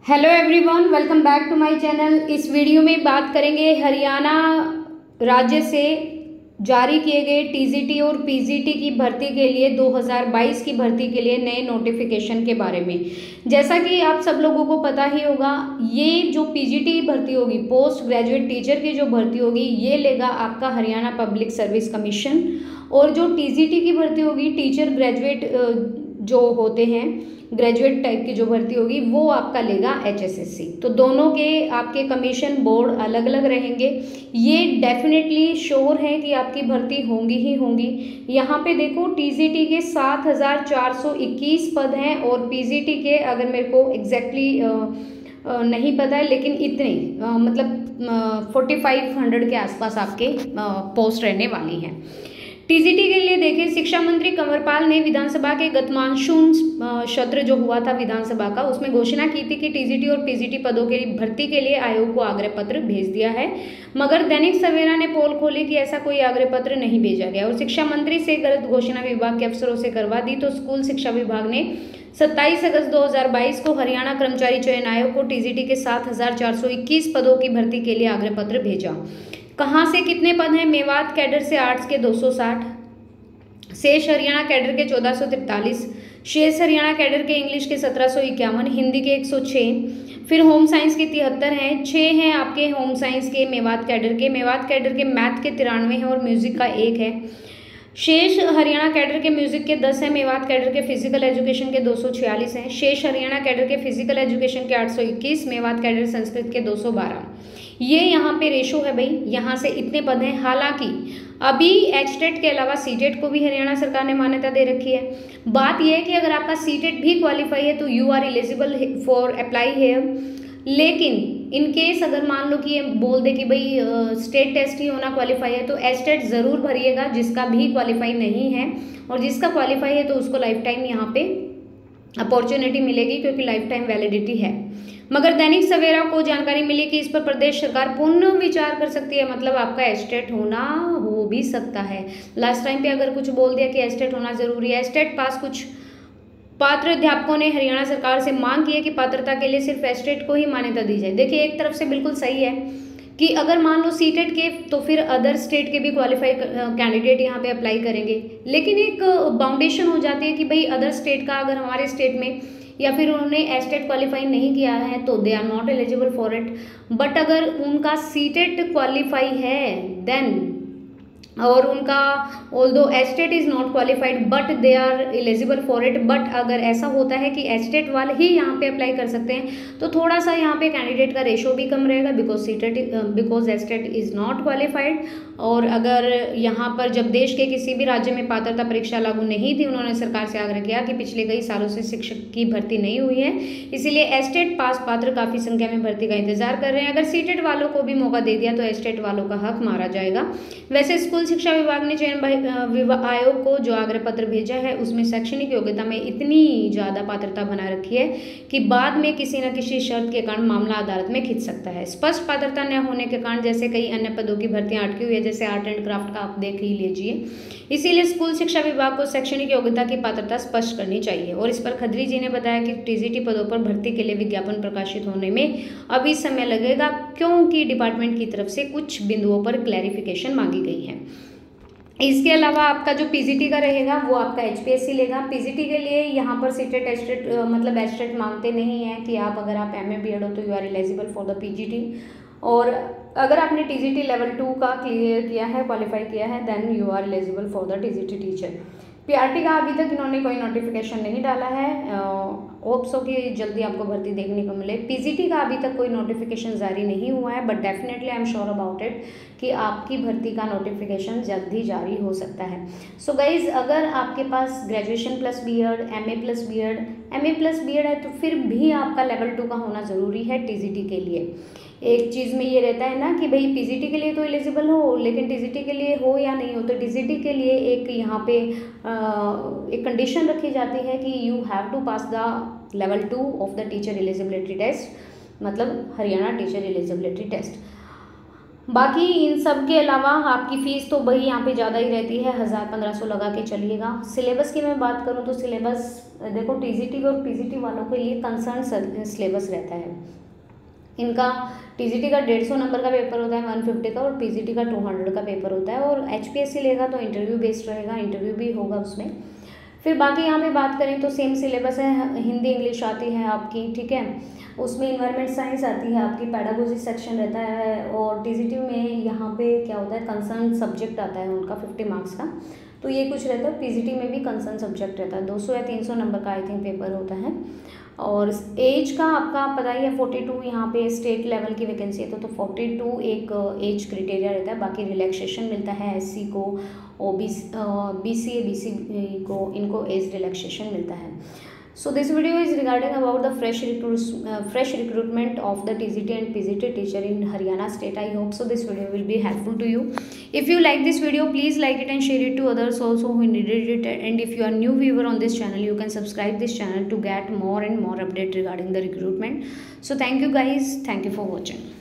Hello everyone, welcome back to my channel. इस video में बात करेंगे हरियाणा राज्य से जारी किए गए टीजीटी और पीजीटी की भर्ती के लिए 2022 की भर्ती के लिए नए नोटिफिकेशन के बारे में। जैसा कि आप सब लोगों को पता ही होगा, ये जो पीजीटी भर्ती होगी, पोस्ट ग्रेजुएट टीचर की जो भर्ती होगी, ये लेगा आपका हरियाणा पब्लिक सर्विस कमीशन। और जो टीजीटी की भर्ती होगी, टीचर ग्रेजुएट जो होते हैं, ग्रेजुएट टाइप की जो भर्ती होगी, वो आपका लेगा एचएसएससी। तो दोनों के आपके कमीशन बोर्ड अलग अलग रहेंगे। ये डेफिनेटली श्योर है कि आपकी भर्ती होंगी ही होंगी। यहाँ पे देखो, टीजीटी के 7421 पद हैं और पीजीटी के, अगर मेरे को एग्जैक्टली नहीं पता है, लेकिन इतने मतलब 4500 के आसपास आपके पोस्ट रहने वाली हैं। टीजीटी के लिए देखिए, शिक्षा मंत्री कंवरपाल ने विधानसभा के गत मानसून सत्र जो हुआ था विधानसभा का, उसमें घोषणा की थी कि टीजीटी और पीजीटी पदों के भर्ती के लिए आयोग को आग्रह पत्र भेज दिया है। मगर दैनिक सवेरा ने पोल खोली कि ऐसा कोई आग्रह पत्र नहीं भेजा गया और शिक्षा मंत्री से गलत घोषणा विभाग के अफसरों से करवा दी। तो स्कूल शिक्षा विभाग ने 27 अगस्त 2022 को हरियाणा कर्मचारी चयन आयोग को टीजीटी के 7421 पदों की भर्ती के लिए आग्रह पत्र भेजा। कहाँ से कितने पद हैं? मेवात कैडर से आर्ट्स के 260, शेष हरियाणा कैडर के 1443, शेष हरियाणा कैडर के इंग्लिश के 1751, हिंदी के 106, फिर होम साइंस के 73 हैं, 6 हैं आपके होम साइंस के मेवात कैडर के मैथ के 93 हैं और म्यूजिक का 1 है। शेष हरियाणा कैडर के म्यूजिक के 10 हैं, मेवात कैडर के फिजिकल एजुकेशन के 246 हैं, शेष हरियाणा कैडर के फिजिकल एजुकेशन के 821, मेवात कैडर संस्कृत के 212। ये यहाँ पे रेशो है भाई, यहाँ से इतने पद हैं। हालांकि अभी एचटेट के अलावा सीटेट को भी हरियाणा सरकार ने मान्यता दे रखी है। बात यह है कि अगर आपका सीटेट भी क्वालिफाई है तो you are eligible for apply here. लेकिन इन केस अगर मान लो कि ये बोल दे कि भाई स्टेट टेस्ट ही होना क्वालिफाई है, तो एचटेट ज़रूर भरिएगा जिसका भी क्वालिफाई नहीं है, और जिसका क्वालिफाई है तो उसको लाइफ टाइम यहाँ पे अपॉर्चुनिटी मिलेगी, क्योंकि लाइफ टाइम वैलिडिटी है। मगर दैनिक सवेरा को जानकारी मिली कि इस पर प्रदेश सरकार पुनः विचार कर सकती है। मतलब आपका एस्टेट होना हो भी सकता है। लास्ट टाइम पे अगर कुछ बोल दिया कि एस्टेट होना जरूरी है, एस्टेट पास कुछ पात्र अध्यापकों ने हरियाणा सरकार से मांग की है कि पात्रता के लिए सिर्फ एस्टेट को ही मान्यता दी जाए। देखिए, एक तरफ से बिल्कुल सही है कि अगर मान लो सीटेट के, तो फिर अदर स्टेट के भी क्वालिफाई कैंडिडेट यहाँ पे अप्लाई करेंगे। लेकिन एक बाउंडेशन हो जाती है कि भाई अदर स्टेट का अगर हमारे स्टेट में या फिर उन्होंने एस्टेट क्वालिफाई नहीं किया है तो they are not eligible for it. But अगर उनका सीटेट क्वालिफाई है देन, और उनका although STET is not qualified but they are eligible for it, but अगर ऐसा होता है कि एस्टेट वाले ही यहाँ पे अप्लाई कर सकते हैं, तो थोड़ा सा यहाँ पे कैंडिडेट का रेशो भी कम रहेगा, because estate is not qualified. और अगर यहाँ पर जब देश के किसी भी राज्य में पात्रता परीक्षा लागू नहीं थी, उन्होंने सरकार से आग्रह किया कि पिछले कई सालों से शिक्षक की भर्ती नहीं हुई है, इसीलिए एस्टेट पास पात्र काफ़ी संख्या में भर्ती का इंतजार कर रहे हैं। अगर सीटेट वालों को भी मौका दे दिया तो एस्टेट वालों का हक मारा जाएगा। वैसे स्कूल शिक्षा विभाग ने चयन आयोग को जो आग्रह पत्र भेजा है, उसमें शैक्षणिक योग्यता में इतनी ज़्यादा पात्रता बना रखी है कि बाद में किसी न किसी शर्त के कारण मामला अदालत में खिंच सकता है। स्पष्ट पात्रता न होने के कारण जैसे कई अन्य पदों की भर्तियां अटकी हुई है, जैसे आर्ट एंड क्राफ्ट का आप देख ही लीजिए। इसीलिए स्कूल शिक्षा विभाग को शैक्षणिक योग्यता की पात्रता स्पष्ट करनी चाहिए। और इस पर खत्री जी ने बताया कि टीजीटी पदों पर भर्ती के लिए विज्ञापन प्रकाशित होने में अभी समय लगेगा, क्योंकि डिपार्टमेंट की तरफ से कुछ बिंदुओं पर क्लैरिफिकेशन मांगी गई है। इसके अलावा आपका जो पीजीटी का रहेगा वो आपका एचपीएससी लेगा। पीजीटी के लिए यहाँ पर सीटेट एस्टेट मतलब एस्टेट मांगते नहीं हैं कि आप अगर आप एमए बीएड हो तो you are eligible for the PGT. और अगर आपने टीजीटी लेवल 2 का क्लियर किया है, क्वालिफाई किया है, then you are eligible for the TGT teacher. PRT का अभी तक इन्होंने कोई नोटिफिकेशन नहीं डाला है, होप सो कि जल्दी आपको भर्ती देखने को मिले। पीजीटी का अभी तक कोई नोटिफिकेशन जारी नहीं हुआ है, but definitely I am sure about it कि आपकी भर्ती का नोटिफिकेशन जल्द ही जारी हो सकता है। सो गाइज, अगर आपके पास graduation plus B Ed, MA plus B Ed है, तो फिर भी आपका लेवल 2 का होना ज़रूरी है टीजीटी के लिए। एक चीज़ में ये रहता है ना कि भाई पीजीटी के लिए तो एलिजिबल हो, लेकिन टीजीटी के लिए हो या नहीं हो, तो टीजीटी के लिए एक यहाँ पे एक कंडीशन रखी जाती है कि you have to pass the level 2 of the teacher eligibility test, मतलब हरियाणा टीचर एलिजिबिलिटी टेस्ट। बाकी इन सब के अलावा आपकी फ़ीस तो भाई यहाँ पे ज़्यादा ही रहती है, 1000-1500 लगा के चलिएगा। सिलेबस की मैं बात करूँ तो सिलेबस देखो टीजीटी और पीजीटी वालों के लिए कंसर्न सिलेबस रहता है। इनका टीजीटी का 150 नंबर का पेपर होता है 150 का, और पीजीटी का 200 का पेपर होता है। और एचपीएससी लेगा तो इंटरव्यू बेस्ड रहेगा, इंटरव्यू भी होगा उसमें। फिर बाकी यहाँ पे बात करें तो सेम सिलेबस है, हिंदी इंग्लिश आती है आपकी, ठीक है। उसमें इन्वायरमेंट साइंस आती है आपकी, पैडागोजी सेक्शन रहता है। और टीजीटी में यहाँ पे क्या होता है, कंसर्न सब्जेक्ट आता है उनका 50 मार्क्स का, तो ये कुछ रहता है। पीजीटी में भी कंसर्न सब्जेक्ट रहता है, 200 या 300 नंबर का आई थिंक पेपर होता है। और एज का आपका पता ही है 42, यहाँ पे स्टेट लेवल की वैकेंसी है तो 42 एक एज क्राइटेरिया रहता है। बाकी रिलैक्सेशन मिलता है एससी को, बीसीए बीसी को, इनको एज रिलैक्सेशन मिलता है। So this video is regarding about the fresh recruitment of the TGT and PGT teacher in Haryana state. I hope so this video will be helpful to you. If you like this video, please like it and share it to others also who needed it. And if you are new viewer on this channel, you can subscribe this channel to get more and more update regarding the recruitment. So thank you guys. Thank you for watching.